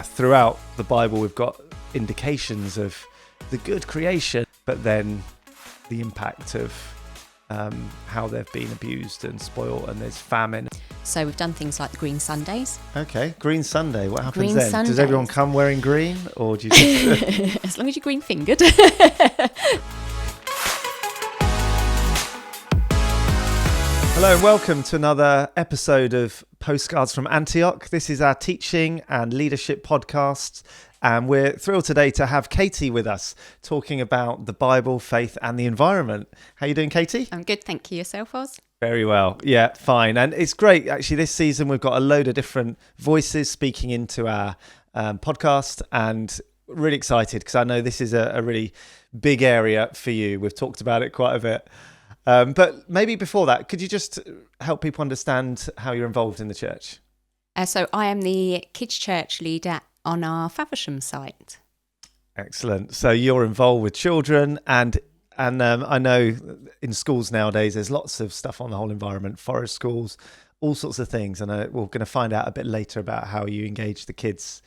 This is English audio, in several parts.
Throughout the Bible, we've got indications of the good creation, but then the impact of how they've been abused and spoiled, and there's famine. So we've done things like the Green Sundays. Okay, Green Sunday. What happens Green then? Sundays. Does everyone come wearing green, or do you just... As long as you're green fingered. Hello and welcome to another episode of Postcards from Antioch. This is our teaching and leadership podcast, and we're thrilled today to have Katie with us talking about the Bible, faith and the environment. How are you doing, Katie? I'm good, thank you. Yourself, Oz? Very well. Yeah, fine. And it's great. Actually, this season we've got a load of different voices speaking into our podcast, and really excited because I know this is a really big area for you. We've talked about it quite a bit. But maybe before that, could you just help people understand how you're involved in the church? So I am the kids' church leader on our Faversham site. Excellent. So you're involved with children, and I know in schools nowadays there's lots of stuff on the whole environment, forest schools, all sorts of things. And we're going to find out a bit later about how you engage the kids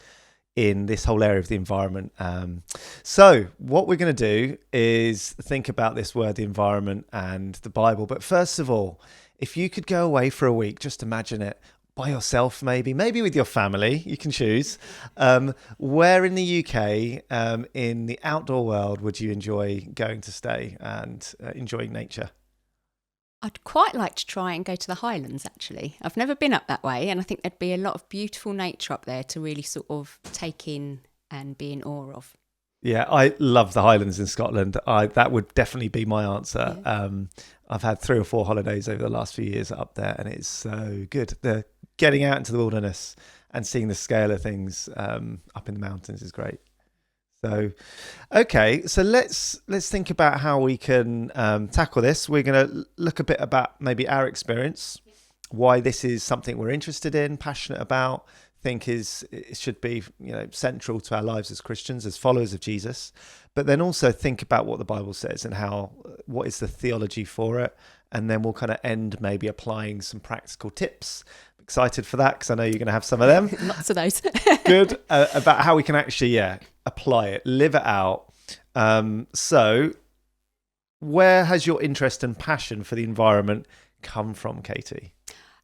in this whole area of the environment. So what we're going to do is think about this word, the environment, and the Bible. But first of all, if you could go away for a week, just imagine it, by yourself maybe with your family, you can choose. Where in the UK, in the outdoor world, would you enjoy going to stay and enjoying nature? I'd quite like to try and go to the Highlands, actually. I've never been up that way, and I think there'd be a lot of beautiful nature up there to really sort of take in and be in awe of. Yeah, I love the Highlands in Scotland. That would definitely be my answer. Yeah. I've had 3 or 4 holidays over the last few years up there, and it's so good. The getting out into the wilderness and seeing the scale of things up in the mountains is great. So, okay, so let's think about how we can tackle this. We're going to look a bit about maybe our experience, why this is something we're interested in, passionate about, think it should be central to our lives as Christians, as followers of Jesus, but then also think about what the Bible says and what is the theology for it, and then we'll kind of end maybe applying some practical tips. Excited for that because I know you're going to have some of them. Lots of those. Good. About how we can actually apply it, live it out. So where has your interest and passion for the environment come from, Katie?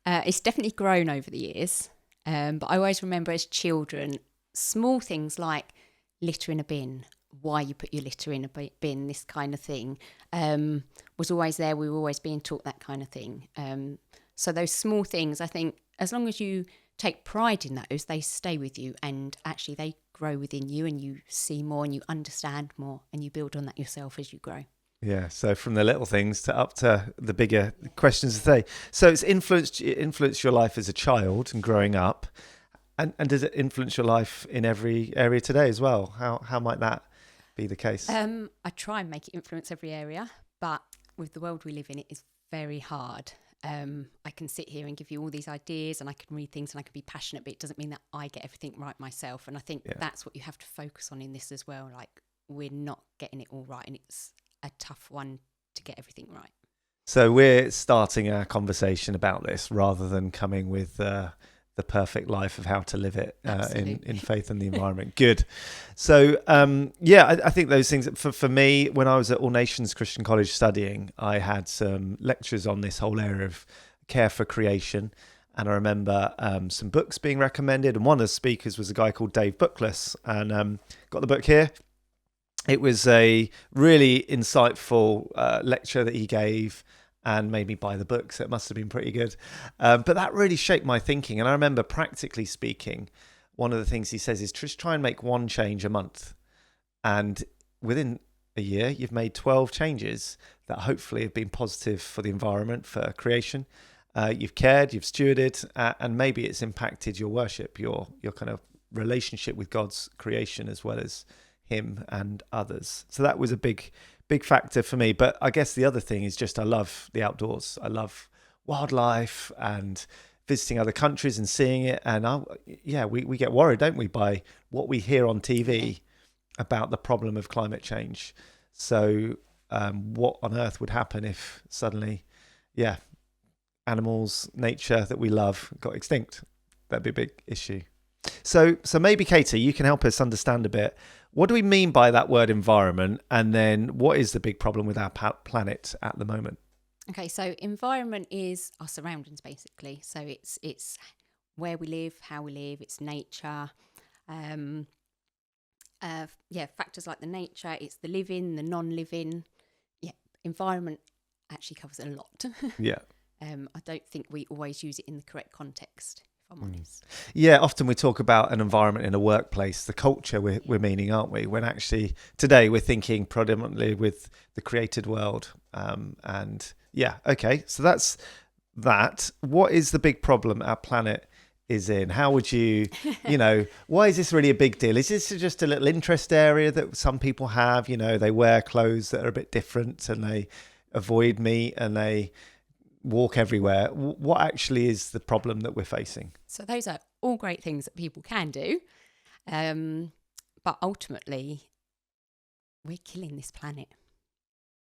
It's definitely grown over the years, but I always remember as children, small things like litter in a bin, why you put your litter in a bin, this kind of thing, was always there. We were always being taught that kind of thing. So those small things, I think, as long as you take pride in those, they stay with you, and actually they grow within you, and you see more and you understand more, and you build on that yourself as you grow. Yeah, so from the little things to up to the bigger questions today. So it's influenced your life as a child and growing up, and does it influence your life in every area today as well? How might that be the case? I try and make it influence every area, but with the world we live in, it is very hard. I can sit here and give you all these ideas, and I can read things and I can be passionate, but it doesn't mean that I get everything right myself. And I think that's what you have to focus on in this as well. Like, we're not getting it all right, and it's a tough one to get everything right. So we're starting our conversation about this rather than coming with the perfect life of how to live it in faith and the environment. Good. So, I think those things, for me, when I was at All Nations Christian College studying, I had some lectures on this whole area of care for creation. And I remember some books being recommended. And one of the speakers was a guy called Dave Bookless. And got the book here. It was a really insightful lecture that he gave, and made me buy the book, so it must have been pretty good. But that really shaped my thinking. And I remember, practically speaking, one of the things he says is just try and make one change a month. And within a year, you've made 12 changes that hopefully have been positive for the environment, for creation. You've cared, you've stewarded, and maybe it's impacted your worship, your kind of relationship with God's creation, as well as him and others. So that was a big factor for me. But I guess the other thing is just I love the outdoors. I love wildlife and visiting other countries and seeing it. And we get worried, don't we, by what we hear on TV about the problem of climate change. So what on earth would happen if suddenly, animals, nature that we love got extinct? That'd be a big issue. So maybe, Katie, you can help us understand a bit. What do we mean by that word environment? And then what is the big problem with our planet at the moment? Okay, so environment is our surroundings, basically. So it's where we live, how we live, it's nature. Factors like the nature, it's the living, the non-living. Yeah, environment actually covers a lot. Yeah. I don't think we always use it in the correct context, if I'm honest. Yeah, often we talk about an environment in a workplace, the culture we're meaning, aren't we? When actually today we're thinking predominantly with the created world. So that's that. What is the big problem our planet is in? How would you, why is this really a big deal? Is this just a little interest area that some people have? They wear clothes that are a bit different and they avoid meat and they walk everywhere. What actually is the problem that we're facing? So those are all great things that people can do. But ultimately, we're killing this planet.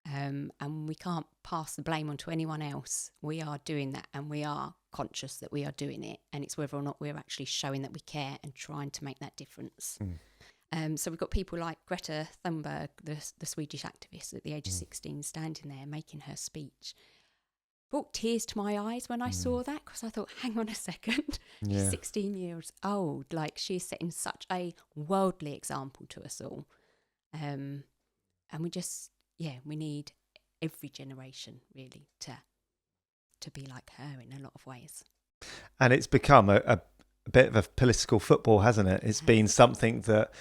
And we can't pass the blame onto anyone else. We are doing that, and we are conscious that we are doing it. And it's whether or not we're actually showing that we care and trying to make that difference. So we've got people like Greta Thunberg, the Swedish activist at the age of 16, standing there making her speech. Brought tears to my eyes when I saw that, because I thought, hang on a second, she's 16 years old. Like, she's setting such a worldly example to us all. And we just, we need every generation really to be like her in a lot of ways. And it's become a bit of a political football, hasn't it? It's been something that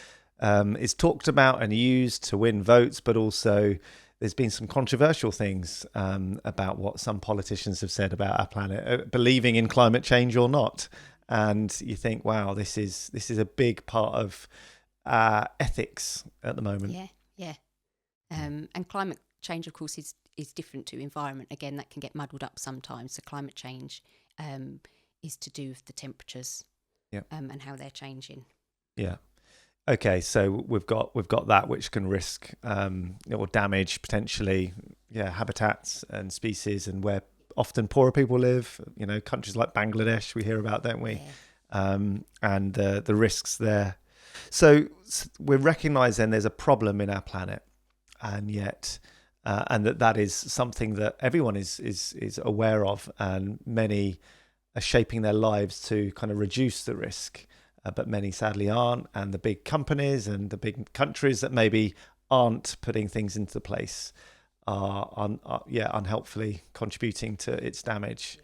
is talked about and used to win votes, but also there's been some controversial things about what some politicians have said about our planet, believing in climate change or not. And you think, wow, this is a big part of ethics at the moment. Yeah. And climate change, of course, is different to environment. Again, that can get muddled up sometimes. So climate change is to do with the temperatures and how they're changing. Yeah. Okay, so we've got that, which can risk or damage potentially, habitats and species, and where often poorer people live. Countries like Bangladesh we hear about, don't we? Yeah. And the risks there. So we recognise then there's a problem in our planet, and yet and that is something that everyone is aware of, and many are shaping their lives to kind of reduce the risk. But many sadly aren't, and the big companies and the big countries that maybe aren't putting things into place are unhelpfully contributing to its damage.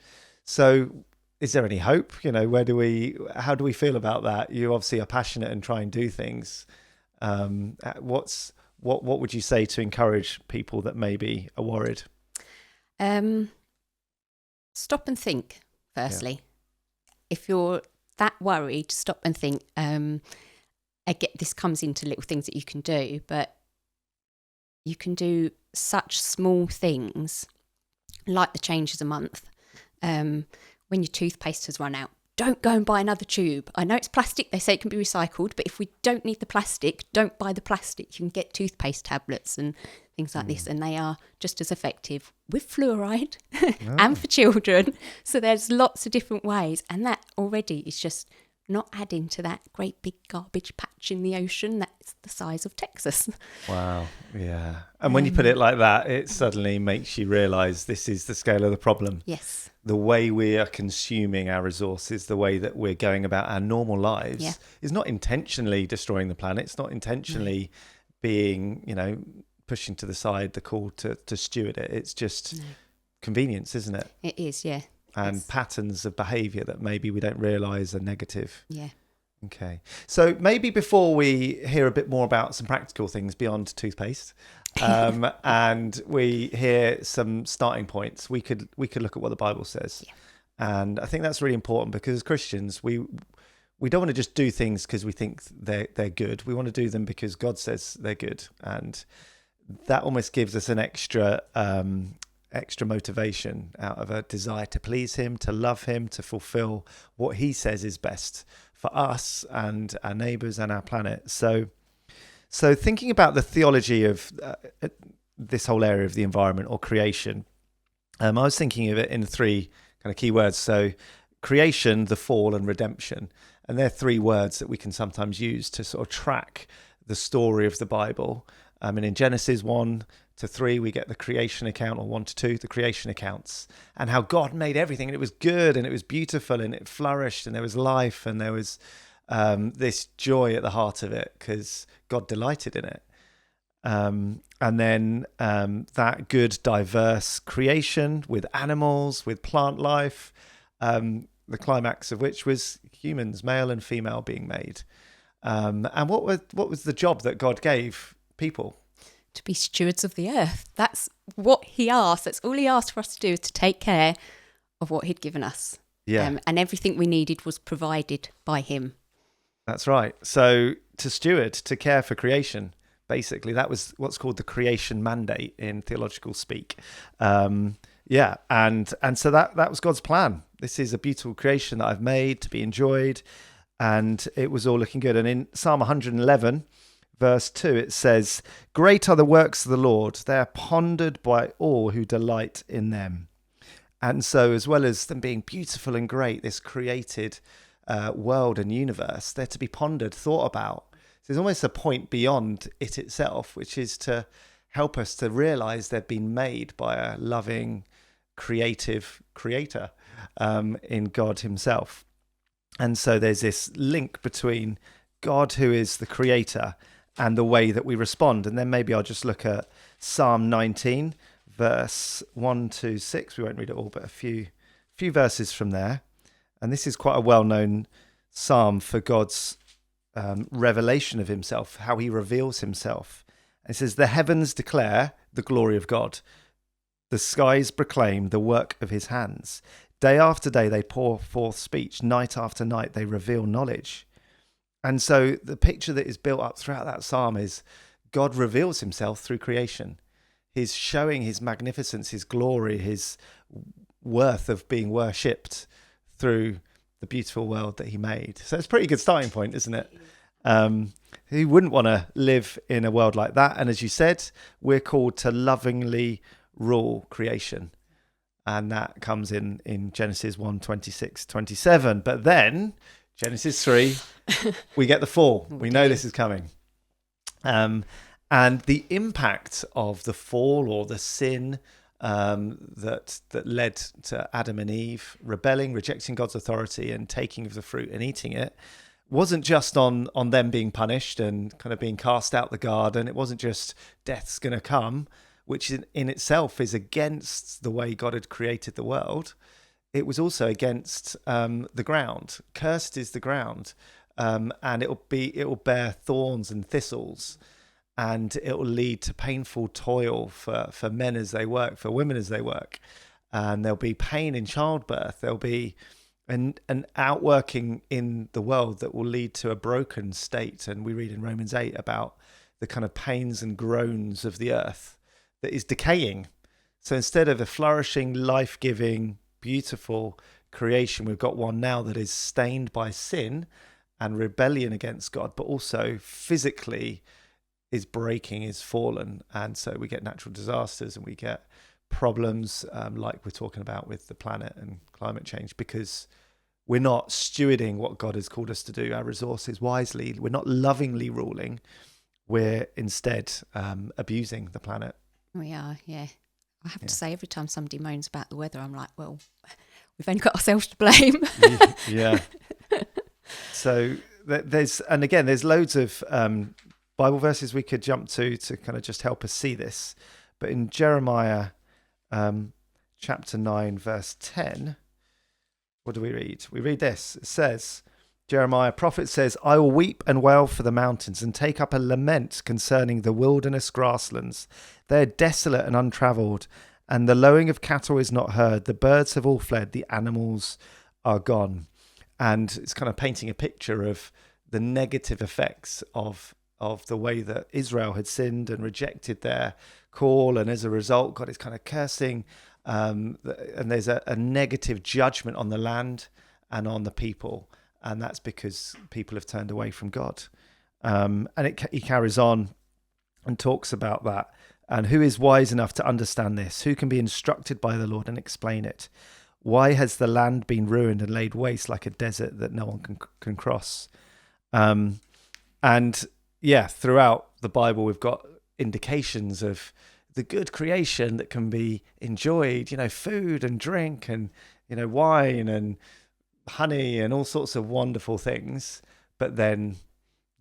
So is there any hope? How do we feel about that? You obviously are passionate and try and do things. What would you say to encourage people that maybe are worried? Stop and think, firstly. If you're that worried, stop and think. Again, this comes into little things that you can do, but you can do such small things like the changes a month. When your toothpaste has run out, don't go and buy another tube. I know it's plastic, they say it can be recycled, but if we don't need the plastic, don't buy the plastic. You can get toothpaste tablets and things like this, and they are just as effective with fluoride and for children. So there's lots of different ways, and that already is just not adding to that great big garbage patch in the ocean that's the size of Texas. Wow, yeah. And when you put it like that, it suddenly makes you realise this is the scale of the problem. Yes. The way we are consuming our resources, the way that we're going about our normal lives is not intentionally destroying the planet. It's not intentionally being, pushing to the side the call to steward it. It's just convenience, isn't it? It is, yeah. And patterns of behaviour that maybe we don't realise are negative. Yeah. Okay. So maybe before we hear a bit more about some practical things beyond toothpaste, and we hear some starting points, we could look at what the Bible says. Yeah. And I think that's really important, because as Christians, we don't want to just do things because we think they're good. We want to do them because God says they're good. And that almost gives us an extra motivation out of a desire to please him, to love him, to fulfill what he says is best for us and our neighbours and our planet. So thinking about the theology of this whole area of the environment or creation, I was thinking of it in three kind of key words. So creation, the fall, and redemption. And they're three words that we can sometimes use to sort of track the story of the Bible. And in Genesis 1 to 3, we get the creation account, or 1 to 2, the creation accounts, and how God made everything, and it was good, and it was beautiful, and it flourished, and there was life, and there was this joy at the heart of it because God delighted in it. And then that good, diverse creation with animals, with plant life, the climax of which was humans, male and female, being made. And what was the job that God gave people? To be stewards of the earth. That's what he asked. That's all he asked for us to do, is to take care of what he'd given us. Yeah. And everything we needed was provided by him. That's right. So to steward, to care for creation, basically, that was what's called the creation mandate in theological speak. And so that was God's plan. This is a beautiful creation that I've made to be enjoyed, and it was all looking good. And in Psalm 111, verse 2, it says, "Great are the works of the Lord. They are pondered by all who delight in them." And so, as well as them being beautiful and great, this created world and universe, they're to be pondered, thought about. So there's almost a point beyond it itself, which is to help us to realize they've been made by a loving, creative creator in God himself. And so there's this link between God, who is the creator, and the way that we respond. And then maybe I'll just look at Psalm 19, verse 1 to 6. We won't read it all, but a few verses from there. And this is quite a well-known psalm for God's revelation of himself, how he reveals himself. And it says, "The heavens declare the glory of God. The skies proclaim the work of his hands. Day after day they pour forth speech. Night after night they reveal knowledge." And so the picture that is built up throughout that psalm is God reveals himself through creation. He's showing his magnificence, his glory, his worth of being worshipped through the beautiful world that he made. So it's a pretty good starting point, isn't it? Who wouldn't want to live in a world like that? And as you said, we're called to lovingly rule creation. And that comes in Genesis 1, 26, 27. But then, Genesis 3, we get the fall. We know this is coming. And the impact of the fall, or the sin that led to Adam and Eve rebelling, rejecting God's authority and taking of the fruit and eating it, wasn't just on them being punished and kind of being cast out the garden. It wasn't just death's going to come, which in itself is against the way God had created the world. It was also against the ground. Cursed is the ground, and it will bear thorns and thistles, and it will lead to painful toil for men as they work, for women as they work, and there'll be pain in childbirth. There'll be an outworking in the world that will lead to a broken state. And we read in Romans 8 about the kind of pains and groans of the earth that is decaying. So instead of a flourishing, life-giving, beautiful creation, we've got one now that is stained by sin and rebellion against God, but also physically is breaking, is fallen. And so we get natural disasters and we get problems like we're talking about with the planet and climate change, because we're not stewarding what God has called us to do, our resources, wisely. We're not lovingly ruling. We're instead abusing the planet. We are, yeah. I have to say, every time somebody moans about the weather, I'm like, well, we've only got ourselves to blame. Yeah. So there's loads of Bible verses we could jump to kind of just help us see this. But in Jeremiah chapter 9, verse 10, what do we read? We read this. It says, Jeremiah, prophet, says, "I will weep and wail for the mountains and take up a lament concerning the wilderness grasslands. They are desolate and untravelled, and the lowing of cattle is not heard. The birds have all fled, the animals are gone." And it's kind of painting a picture of the negative effects of the way that Israel had sinned and rejected their call. And as a result, God is kind of cursing. And there's a negative judgment on the land and on the people. And that's because people have turned away from God. And he carries on and talks about that. And who is wise enough to understand this? Who can be instructed by the Lord and explain it? Why has the land been ruined and laid waste like a desert that no one can cross? And yeah, throughout the Bible, we've got indications of the good creation that can be enjoyed, food and drink and, wine and honey and all sorts of wonderful things. But then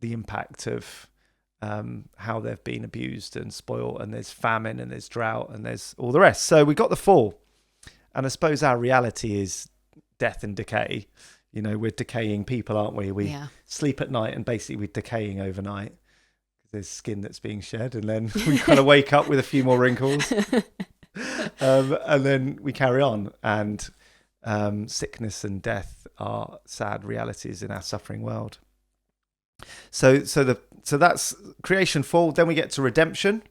the impact of how they've been abused and spoiled, and there's famine and there's drought and there's all the rest. So we got the fall. And I suppose our reality is death and decay. We're decaying people, aren't we? We sleep at night and basically we're decaying overnight. There's skin that's being shed, and then we kind of wake up with a few more wrinkles. And then we carry on. And sickness and death are sad realities in our suffering world. So that's creation, fall. Then we get to redemption.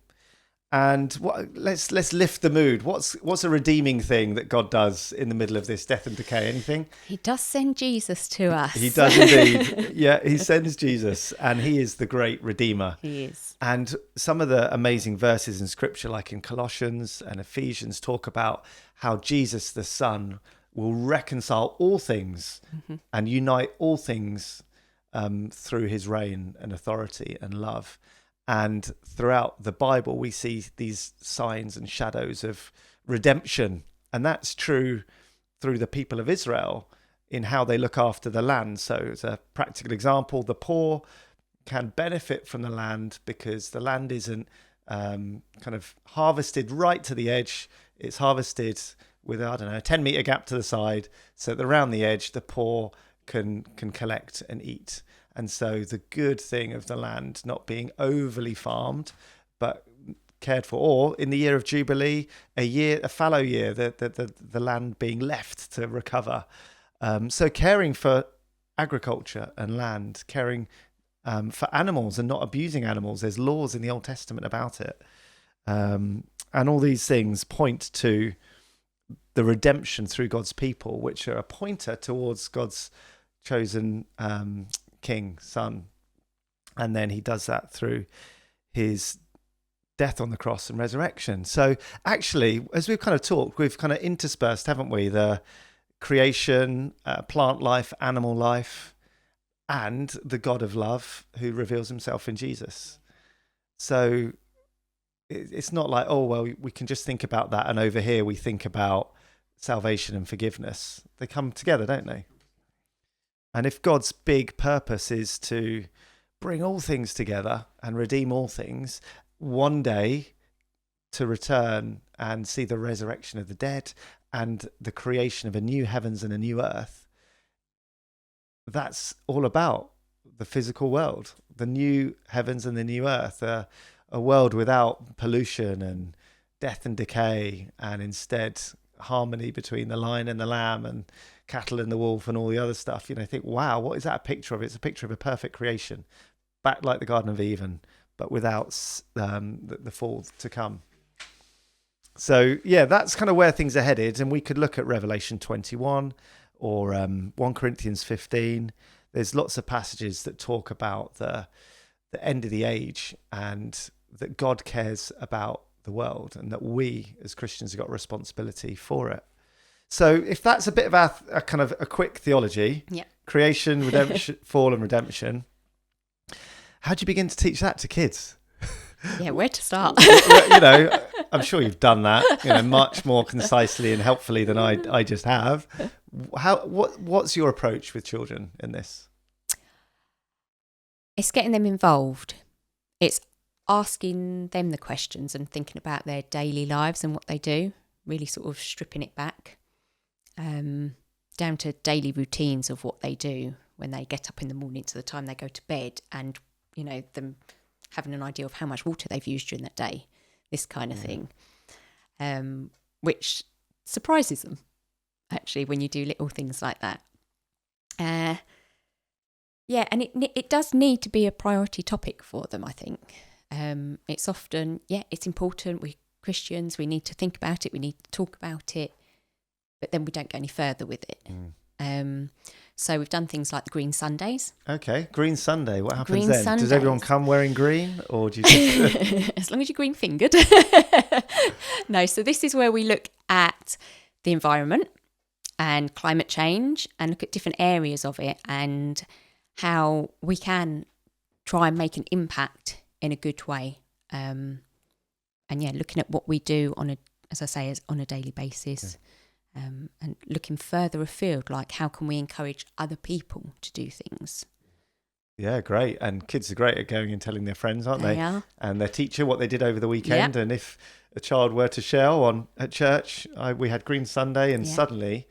And let's lift the mood. What's a redeeming thing that God does in the middle of this death and decay? Anything? He does send Jesus to us. He does indeed. Yeah, he sends Jesus, and he is the great Redeemer. He is. And some of the amazing verses in Scripture, like in Colossians and Ephesians, talk about how Jesus, the Son, will reconcile all things and unite all things through his reign and authority and love. And throughout the Bible, we see these signs and shadows of redemption. And that's true through the people of Israel in how they look after the land. So as a practical example, the poor can benefit from the land because the land isn't kind of harvested right to the edge. It's harvested with, a 10-meter gap to the side, so that around the edge, the poor can collect and eat. And so the good thing of the land not being overly farmed, but cared for, or in the year of Jubilee, a fallow year, the land being left to recover. So caring for agriculture and land, caring for animals and not abusing animals. There's laws in the Old Testament about it. And all these things point to the redemption through God's people, which are a pointer towards God's chosen King, Son. And then he does that through his death on the cross and resurrection. So actually, as we've kind of talked, we've kind of interspersed, haven't we, the creation, plant life, animal life, and the God of love who reveals himself in Jesus. So it's not like, oh, well, we can just think about that, and over here we think about salvation and forgiveness. They come together, don't they? And if God's big purpose is to bring all things together and redeem all things, one day to return and see the resurrection of the dead and the creation of a new heavens and a new earth, that's all about the physical world, the new heavens and the new earth, a world without pollution and death and decay, and instead harmony between the lion and the lamb and cattle and the wolf and all the other stuff. Think, wow, what is that a picture of? It's a picture of a perfect creation, back like the Garden of Eden, but without the fall to come. So yeah, that's kind of where things are headed. And we could look at Revelation 21 or 1 Corinthians 15. There's lots of passages that talk about the end of the age, and that God cares about the world, and that we as Christians have got responsibility for it. So if that's a bit of a kind of a quick theology, creation, redemption, fall and redemption, how do you begin to teach that to kids? Yeah, where to start? I'm sure you've done that, much more concisely and helpfully than I just have. What's your approach with children in this? It's getting them involved. It's asking them the questions and thinking about their daily lives and what they do, really sort of stripping it back down to daily routines of what they do when they get up in the morning to the time they go to bed, and them having an idea of how much water they've used during that day, this kind of thing, which surprises them actually when you do little things like that. And it does need to be a priority topic for them, I think. It's often, it's important. We're Christians, we need to think about it, we need to talk about it, but then we don't go any further with it. So we've done things like the Green Sundays. Okay, Green Sunday. What happens green then? Sundays. Does everyone come wearing green, or do you just... As long as you're green fingered. No, so this is where we look at the environment and climate change, and look at different areas of it and how we can try and make an impact in a good way. And looking at what we do on a daily basis, and looking further afield, like how can we encourage other people to do things? Yeah, great. And kids are great at going and telling their friends, aren't they? They are. And their teacher what they did over the weekend. And if a child were to share at church, we had Green Sunday, and suddenly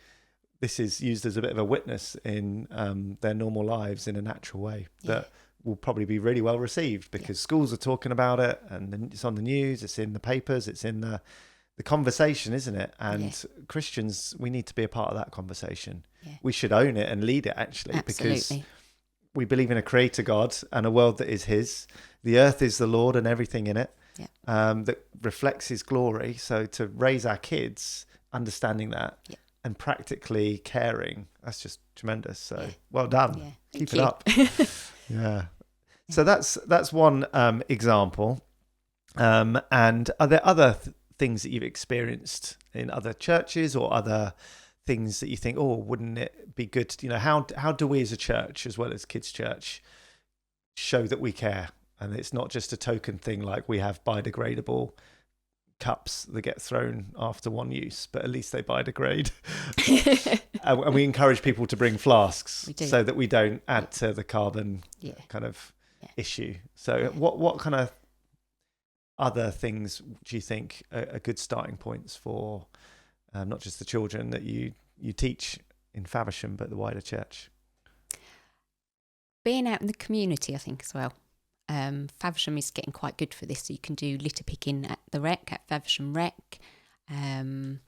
this is used as a bit of a witness in their normal lives in a natural way that will probably be really well received, because schools are talking about it, and it's on the news, it's in the papers, it's in the conversation, isn't it? And Christians, we need to be a part of that conversation. We should own it and lead it, actually. Absolutely. Because we believe in a creator God and a world that is his. The earth is the Lord and everything in it, that reflects his glory. So to raise our kids understanding that and practically caring, that's just tremendous. So well done. Yeah. Keep it up. Yeah. So that's one example. And are there other things that you've experienced in other churches, or other things that you think, oh, wouldn't it be good to, how do we as a church, as well as kids church, show that we care? And it's not just a token thing, like we have biodegradable cups that get thrown after one use, but at least they biodegrade. And we encourage people to bring flasks so that we don't add to the carbon kind of issue. So what kind of other things do you think are good starting points for not just the children that you teach in Faversham, but the wider church? Being out in the community, I think, as well. Faversham is getting quite good for this. So you can do litter picking at the Rec, at Faversham Rec, and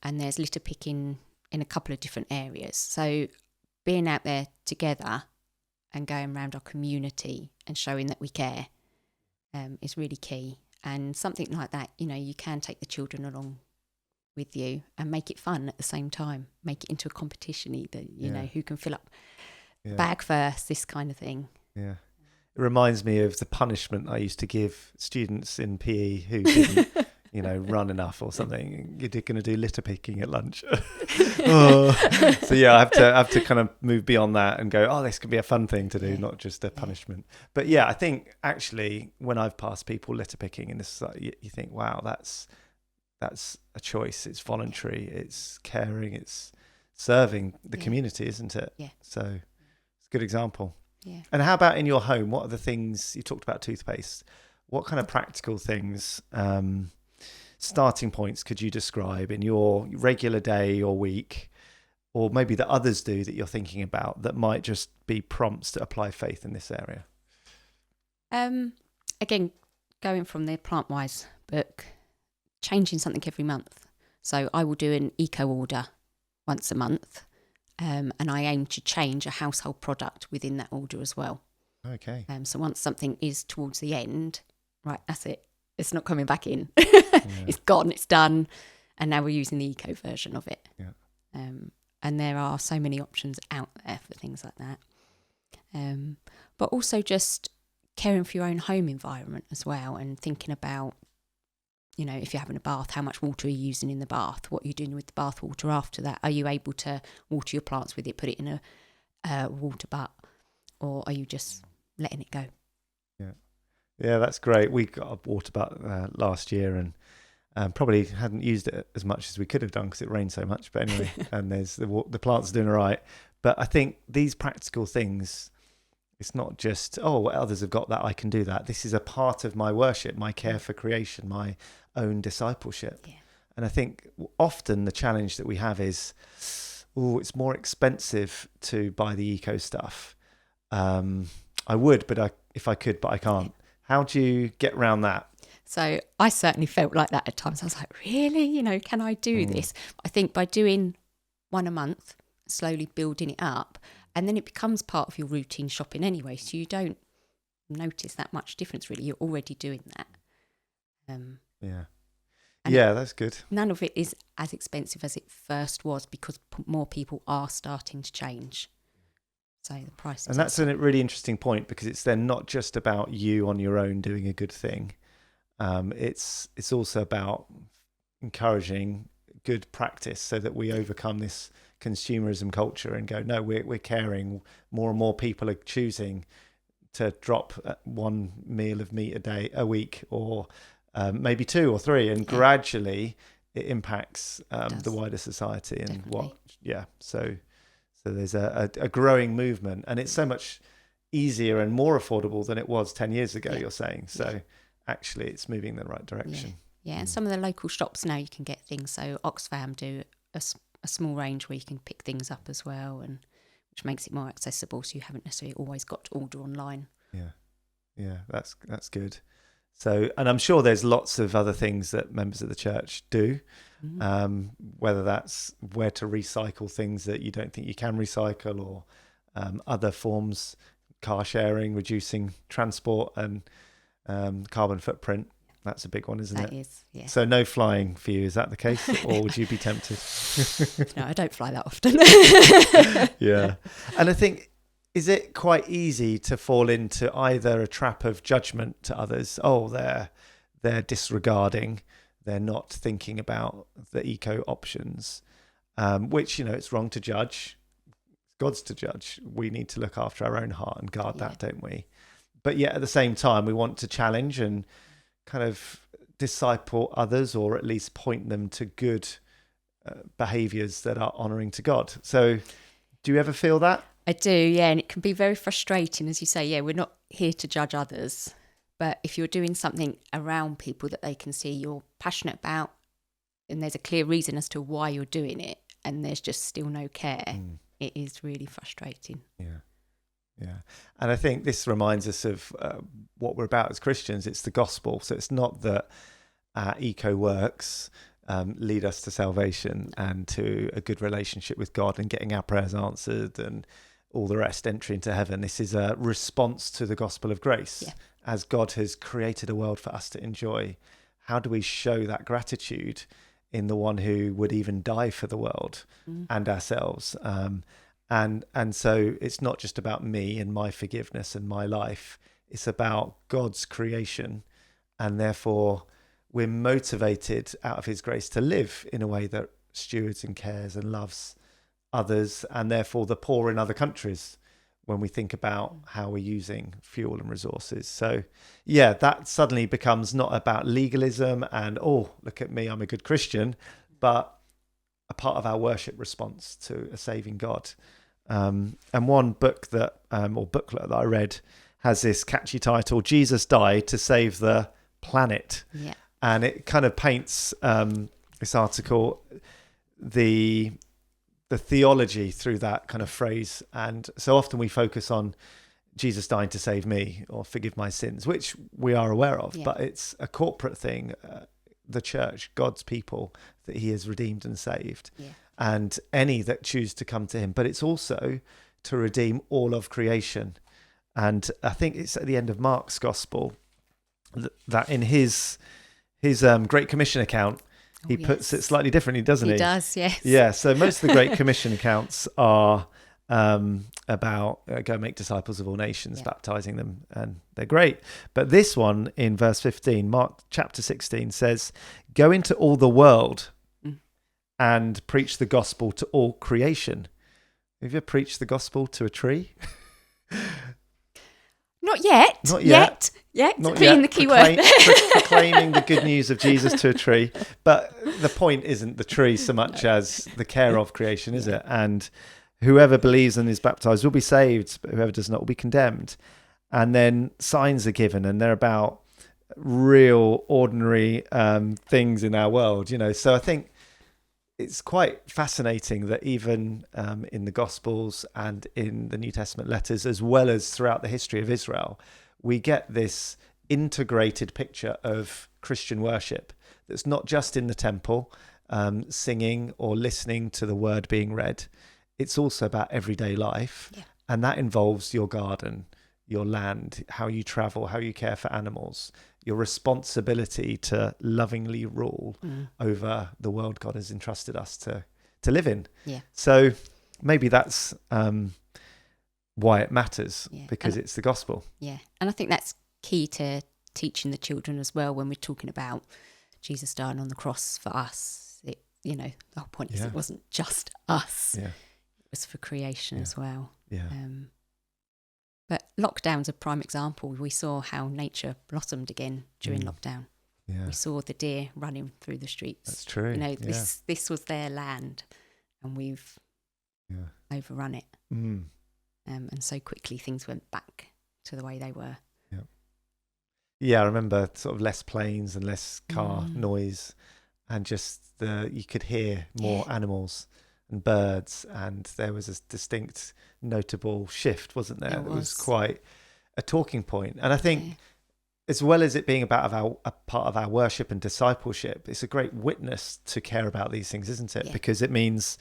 there's litter picking in a couple of different areas. So being out there together and going around our community and showing that we care is really key. And something like that, you can take the children along with you and make it fun at the same time. Make it into a competition, either, know, who can fill up bag first, this kind of thing. Yeah. It reminds me of the punishment I used to give students in PE who didn't, run enough or something. You're going to do litter picking at lunch. So I have to kind of move beyond that and go, oh, this could be a fun thing to do, not just a punishment. But I think actually when I've passed people litter picking in this, you think, wow, that's a choice. It's voluntary. It's caring. It's serving the community, isn't it? Yeah. So it's a good example. Yeah. And how about in your home? What are the things, you talked about toothpaste, what kind of practical things, starting points could you describe in your regular day or week, or maybe that others do that you're thinking about, that might just be prompts to apply faith in this area? Again, going from the Plant-Wise book, changing something every month. So I will do an eco order once a month. And I aim to change a household product within that order as well. Okay. So once something is towards the end, right, that's it. It's not coming back in. It's gone, it's done. And now we're using the eco version of it. Yeah. And there are so many options out there for things like that. But also just caring for your own home environment as well, and thinking about, if you're having a bath, how much water are you using in the bath? What are you doing with the bath water after that? Are you able to water your plants with it, put it in a water butt, or are you just letting it go? Yeah, that's great. We got a water butt last year and probably hadn't used it as much as we could have done because it rained so much. But anyway, and there's the plants are doing all right. But I think these practical things, it's not just, others have got that, I can do that. This is a part of my worship, my care for creation, my own discipleship. Yeah. And I think often the challenge that we have is, it's more expensive to buy the eco stuff. I would, but if I could, but I can't. How do you get around that? So I certainly felt like that at times. I was like, really? Can I do this? I think by doing one a month, slowly building it up, and then it becomes part of your routine shopping anyway, so you don't notice that much difference, really. You're already doing that. That's good. None of it is as expensive as it first was, because more people are starting to change. So the price. And that's a really interesting point, because it's then not just about you on your own doing a good thing. It's also about encouraging good practice so that we overcome this consumerism culture and go, no, we're caring. More and more people are choosing to drop one meal of meat a week, or maybe 2 or 3, and gradually it impacts the wider society. And so there's a growing movement, and it's so much easier and more affordable than it was 10 years ago, you're saying. So actually it's moving in the right direction. Yeah, and some of the local shops now you can get things. So Oxfam do a small range where you can pick things up as well, and which makes it more accessible, so you haven't necessarily always got to order online. Yeah, that's good. So, and I'm sure there's lots of other things that members of the church do, whether that's where to recycle things that you don't think you can recycle, or other forms, car sharing, reducing transport and carbon footprint. That's a big one, isn't it? That is, yeah. So no flying for you, is that the case? Or would you be tempted? No, I don't fly that often. Yeah. And I think, is it quite easy to fall into either a trap of judgment to others? Oh, they're disregarding, they're not thinking about the eco options, which, it's wrong to judge. God's to judge. We need to look after our own heart and guard that, don't we? But yet at the same time, we want to challenge and kind of disciple others, or at least point them to good behaviours that are honouring to God. So do you ever feel that? I do, yeah. And it can be very frustrating, as you say. Yeah, we're not here to judge others. But if you're doing something around people that they can see you're passionate about, and there's a clear reason as to why you're doing it, and there's just still no care, it is really frustrating. Yeah. And I think this reminds us of what we're about as Christians. It's the gospel. So it's not that eco works lead us to salvation and to a good relationship with God and getting our prayers answered and all the rest, entry into heaven. This is a response to the gospel of grace. Yeah. As God has created a world for us to enjoy, how do we show that gratitude in the one who would even die for the world and ourselves? And so it's not just about me and my forgiveness and my life. It's about God's creation. And therefore, we're motivated out of his grace to live in a way that stewards and cares and loves others, and therefore the poor in other countries, when we think about how we're using fuel and resources. So, yeah, that suddenly becomes not about legalism and, oh, look at me, I'm a good Christian, but a part of our worship response to a saving God. And one book that, or booklet that I read has this catchy title, Jesus Died to Save the Planet. Yeah. And it kind of paints, this article, the theology through that kind of phrase. And so often we focus on Jesus dying to save me or forgive my sins, which we are aware of, but it's a corporate thing, the church, God's people that he has redeemed and saved. Yeah. And any that choose to come to him. But it's also to redeem all of creation. And I think it's at the end of Mark's gospel that in his Great Commission account, he puts it slightly differently, doesn't he? He does, yes. Yeah, so most of the Great Commission accounts are about go make disciples of all nations, baptizing them, and they're great. But this one in verse 15, Mark chapter 16 says, go into all the world and preach the gospel to all creation. Have you ever preached the gospel to a tree? Not yet. Not yet. Not yet. The key word. Proclaiming the good news of Jesus to a tree. But the point isn't the tree so much as the care of creation, is it? And whoever believes and is baptized will be saved, but whoever does not will be condemned. And then signs are given, and they're about real, ordinary things in our world, So I think it's quite fascinating that even in the Gospels and in the New Testament letters, as well as throughout the history of Israel, we get this integrated picture of Christian worship that's not just in the temple, singing or listening to the word being read. It's also about everyday life. Yeah. And that involves your garden, your land, how you travel, how you care for animals, your responsibility to lovingly rule over the world God has entrusted us to live in. Yeah. So maybe that's why it matters, because it's the gospel. Yeah. And I think that's key to teaching the children as well when we're talking about Jesus dying on the cross for us. you know, the whole point is it wasn't just us. Yeah. It was for creation as well. Yeah. But lockdown's a prime example. We saw how nature blossomed again during lockdown. Yeah. We saw the deer running through the streets. That's true. You know, this was their land, and we've overrun it. Mm. And so quickly things went back to the way they were. Yeah, I remember sort of less planes and less car noise, and just you could hear more animals and birds, and there was a distinct, notable shift, wasn't there? It was quite a talking point. And I think, as well as it being a part of our worship and discipleship, it's a great witness to care about these things, isn't it? Because it means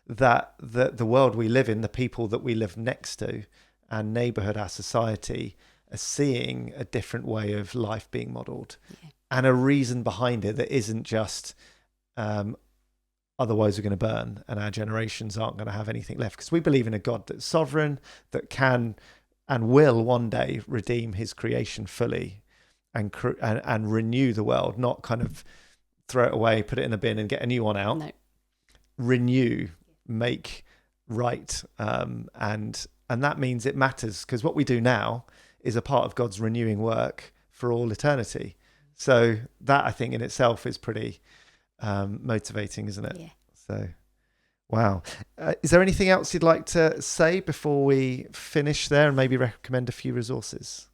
that the world we live in, the people that we live next to, our neighbourhood, our society, are seeing a different way of life being modelled, and a reason behind it that isn't just otherwise we're going to burn and our generations aren't going to have anything left. Because we believe in a God that's sovereign, that can and will one day redeem his creation fully and renew the world, not kind of throw it away, put it in a bin and get a new one out. No. Renew, make right, and that means it matters, because what we do now is a part of God's renewing work for all eternity. So that, I think, in itself is pretty motivating, isn't it? Yeah. So, wow. Is there anything else you'd like to say before we finish there, and maybe recommend a few resources?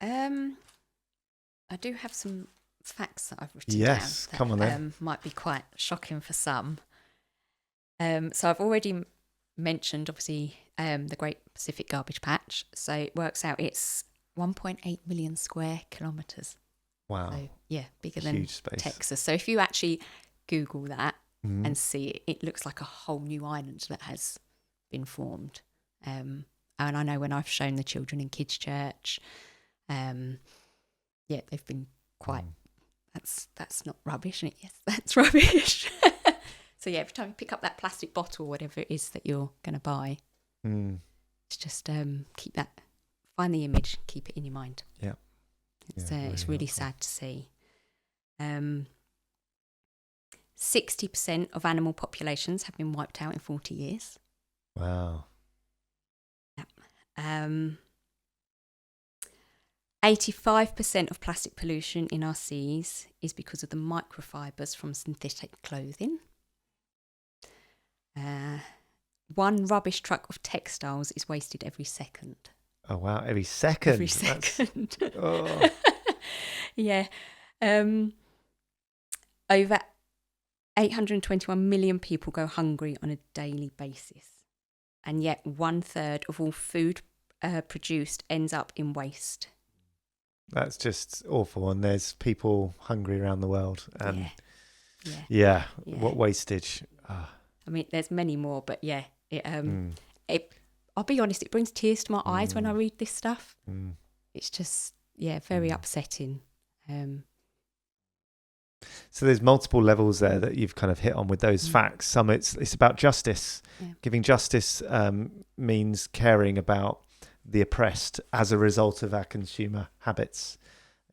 I do have some facts that I've written down. Yes, come on then. Might be quite shocking for some. So I've already mentioned, obviously, the Great Pacific Garbage Patch. So it works out it's 1.8 million square kilometres. Wow. So, yeah, bigger than Texas. So if you actually Google that and see it, it looks like a whole new island that has been formed. And I know when I've shown the children in kids' church, they've been quite, that's not rubbish. And yes, that's rubbish. So yeah, every time you pick up that plastic bottle, whatever it is that you're going to buy, it's just keep that, find the image, keep it in your mind. Yeah. It's really sad to see. 60% of animal populations have been wiped out in 40 years. Wow. Yeah. 85% of plastic pollution in our seas is because of the microfibers from synthetic clothing. One rubbish truck of textiles is wasted every second. Oh, wow. Every second? Every second. Oh. Yeah. Over 821 million people go hungry on a daily basis. And yet 1/3 of all food produced ends up in waste. That's just awful. And there's people hungry around the world. And what wastage. Oh. I mean, there's many more, but I'll be honest, it brings tears to my eyes when I read this stuff. It's just, very upsetting. So there's multiple levels there that you've kind of hit on with those facts. Some it's about justice. Yeah. Giving justice means caring about the oppressed as a result of our consumer habits.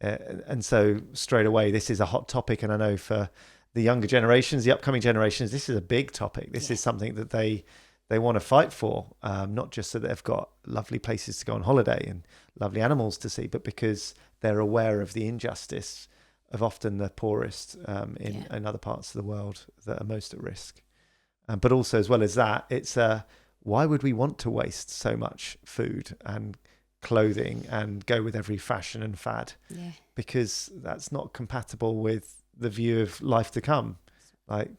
And so straight away, this is a hot topic. And I know for the younger generations, the upcoming generations, this is a big topic. This is something that they want to fight for, not just so that they've got lovely places to go on holiday and lovely animals to see, but because they're aware of the injustice of often the poorest in other parts of the world that are most at risk. But also, as well as that, it's why would we want to waste so much food and clothing and go with every fashion and fad? Yeah. Because that's not compatible with the view of life to come. Like,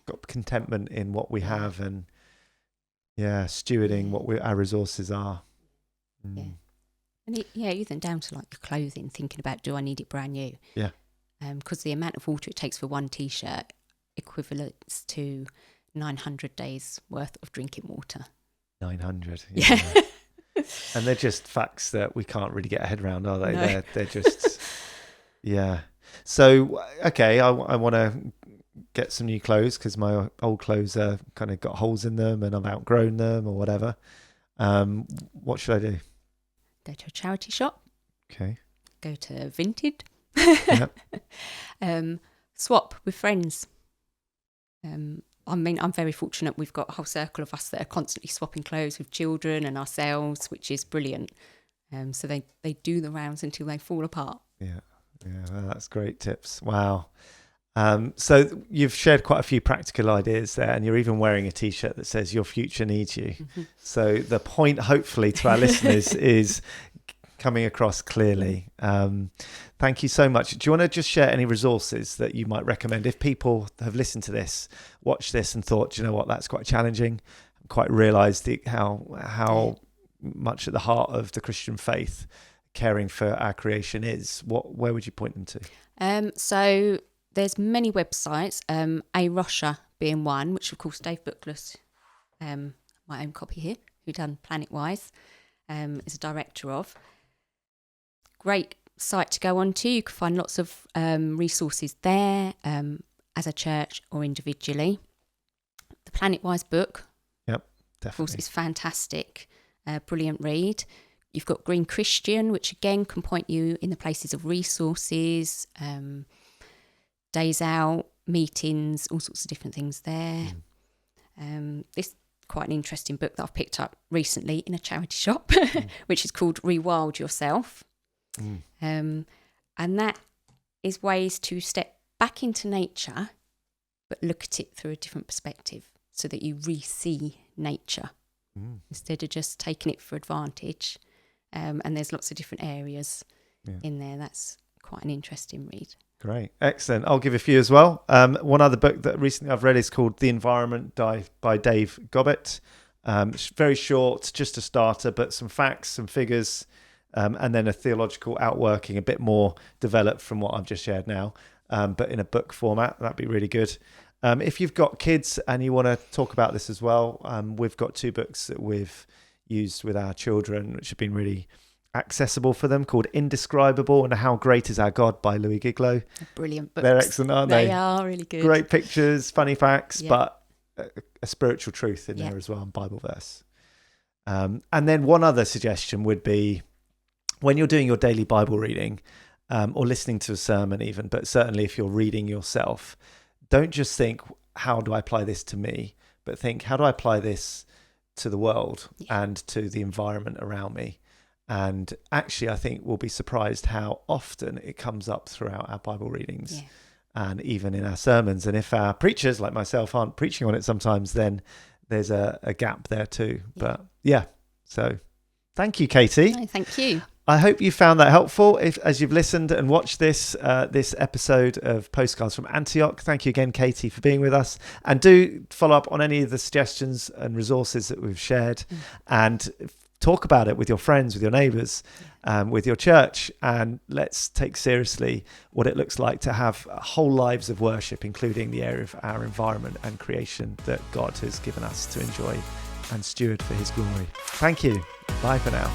got contentment in what we have and stewarding what our resources are. Yeah. And even down to like your clothing, thinking about, do I need it brand new? Yeah. Because the amount of water it takes for one t-shirt equivalents to 900 days worth of drinking water. 900. Yeah. And they're just facts that we can't really get a head around, are they? No. They're just, So, okay, I want to get some new clothes because my old clothes kind of got holes in them and I've outgrown them or whatever. What should I do? Go to a charity shop. Okay. Go to Vinted. Yep. Swap with friends. I mean, I'm very fortunate. We've got a whole circle of us that are constantly swapping clothes with children and ourselves, which is brilliant. So they do the rounds until they fall apart. Yeah, well, that's great tips. Wow. So you've shared quite a few practical ideas there, and you're even wearing a T-shirt that says "Your future needs you." Mm-hmm. So the point, hopefully, to our listeners is coming across clearly. Thank you so much. Do you want to just share any resources that you might recommend if people have listened to this, watched this, and thought, you know what, that's quite challenging, quite realised how much at the heart of the Christian faith caring for our creation is? Where would you point them to? So there's many websites, A Rocha being one, which of course Dave Bookless, my own copy here, who done Planetwise, is a director of. Great site to go on to. You can find lots of resources there, as a church or individually. The Planetwise book, yep, definitely, of course, is fantastic. Brilliant read. You've got Green Christian, which again can point you in the places of resources, days out, meetings, all sorts of different things there. This is quite an interesting book that I've picked up recently in a charity shop, which is called Rewild Yourself. And that is ways to step back into nature, but look at it through a different perspective so that you re-see nature instead of just taking it for advantage. And there's lots of different areas in there. That's quite an interesting read. Great. Excellent. I'll give a few as well. One other book that recently I've read is called The Environment by Dave Gobbett. It's very short, just a starter, but some facts, some figures, and then a theological outworking, a bit more developed from what I've just shared now, but in a book format. That'd be really good. If you've got kids and you want to talk about this as well, we've got 2 books that we've used with our children, which have been really accessible for them, called Indescribable and How Great Is Our God by Louis Giglow. Brilliant books. They're excellent, aren't they? They are really good. Great pictures, funny facts, but a spiritual truth in there as well, and Bible verse. And then one other suggestion would be, when you're doing your daily Bible reading, or listening to a sermon even, but certainly if you're reading yourself, don't just think, how do I apply this to me? But think, how do I apply this to the world and to the environment around me? And actually, I think we'll be surprised how often it comes up throughout our Bible readings and even in our sermons. And if our preachers, like myself, aren't preaching on it sometimes, then there's a gap there too. But so thank you, Katie. No, thank you. I hope you found that helpful as you've listened and watched this episode of Postcards from Antioch. Thank you again, Katie, for being with us. And do follow up on any of the suggestions and resources that we've shared and talk about it with your friends, with your neighbours, with your church. And let's take seriously what it looks like to have whole lives of worship, including the area of our environment and creation that God has given us to enjoy and steward for his glory. Thank you. Bye for now.